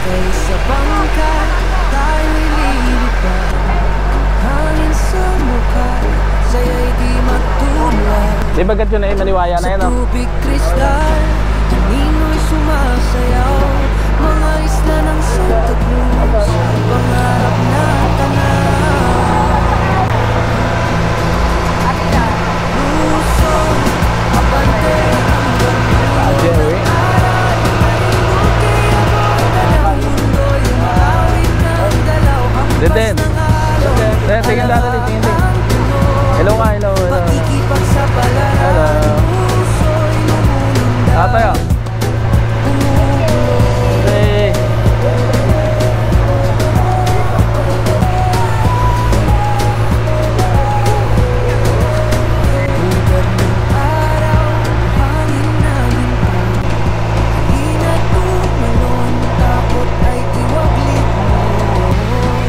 Sakay sa bangka, tayo'y lilipad. Hangin sa mukha, saya'y di matulad. Di bagat yun eh, maniwaya na yan Sa tubig kristal, kanino'y sumasayaw. Mga isla ng Santa Cruz, pangarap na tanaw. Luzon, abante hanggang dulo ng araw. Marinduque, abante ng mundo'y umawit ng dalaw. Hampas ng alon, tingin dati, tingin. Hello ka, hello. Pakikipagsapalaran, puso'y lumulundag. Tatay. Hey. Hugad ng araw, hangin na bintang. Halina't tumalon, takot ay iwaglit mo.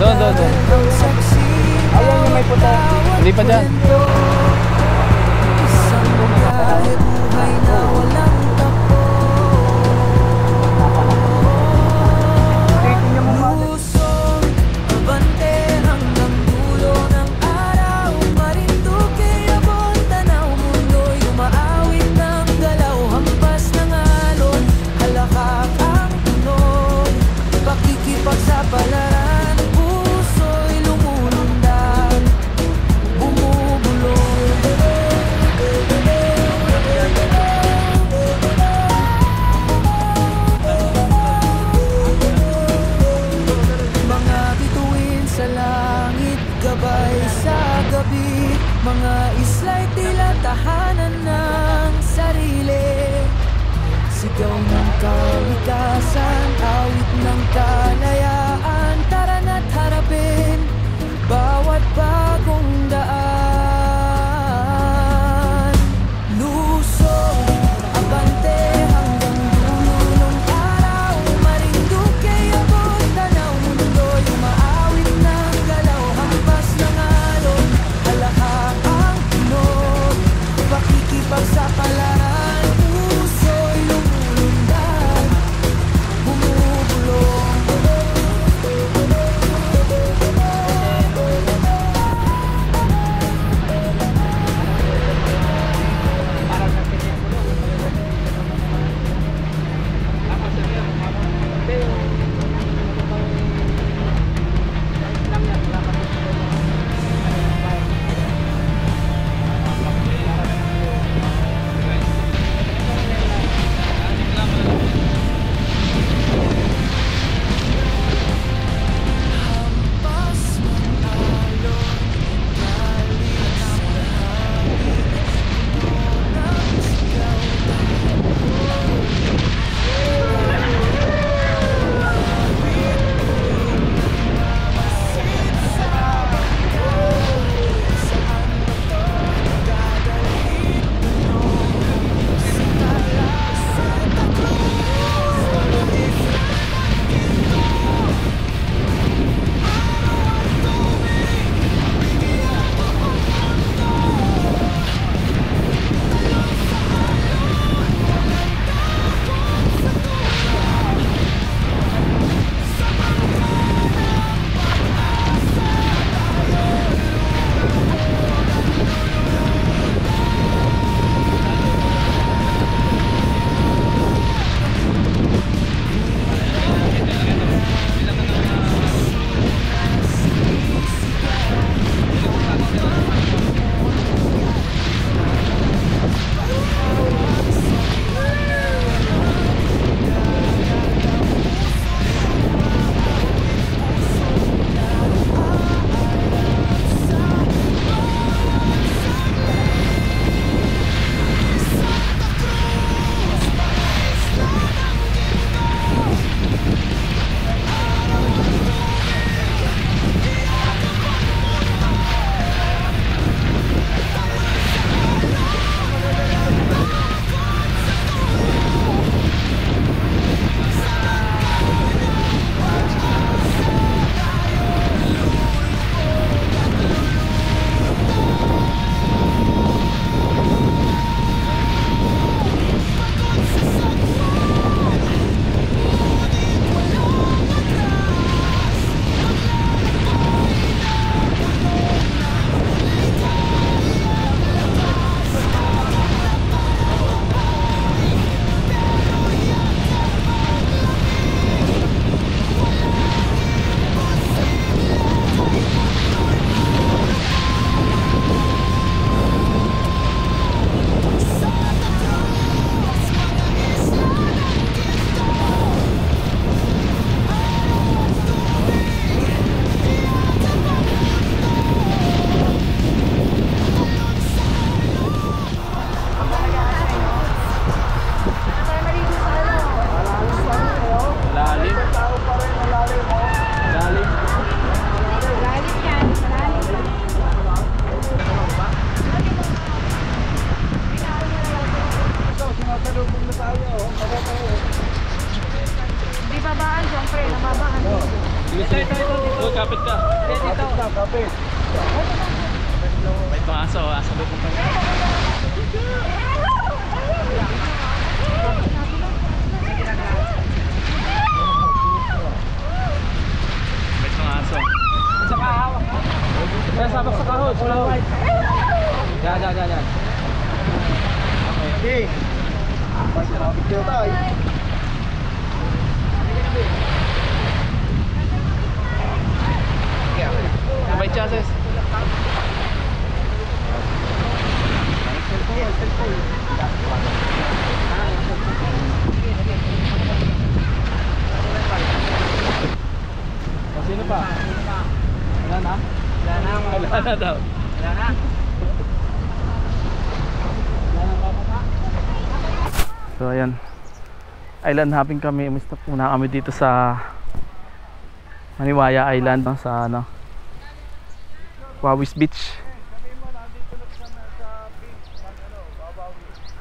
Doon. Ang saksi, Ayan yung may puto. Hindi pa dyan. isang biyahe buhay na walang tapo. Luzon, abante hanggang dulo ng araw. Marinduque, abot tanaw, mundo'y umaawit ng galaw. Hampas ng alon, halakak ang tunog. Pakikipagsapalaran, puso'y lumulundag. Bumubuo Nakasalubong na tayo. Di babaan, siyempre, nababaan. Ito, kapit ka. Dito. Kapit. May itong aso, aso lubong pa niya. May itong aso. Kaya sabak sa kahon, slow. Yan. Okay. Picture tayo. May chances. Sino pa? Wala na? Wala na daw. So ayan, island hopping kami. Stop muna kami dito sa Maniwaya Island, no? Sa ano, Wawis Beach.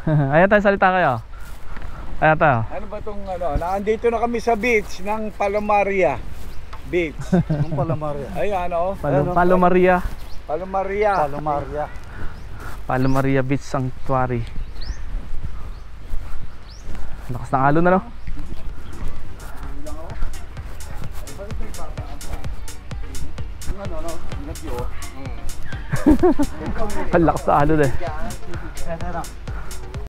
Ayan tayo, salita kayo. Ayan tayo. Ano ba itong ano? Naandito na kami sa beach ng Palomaria Beach. Ng Palomaria. Ayun ano? Palomaria. Palomaria. Palomaria Beach Sanctuary. Lakas ng alon na, no? Ang lakas ng alon eh.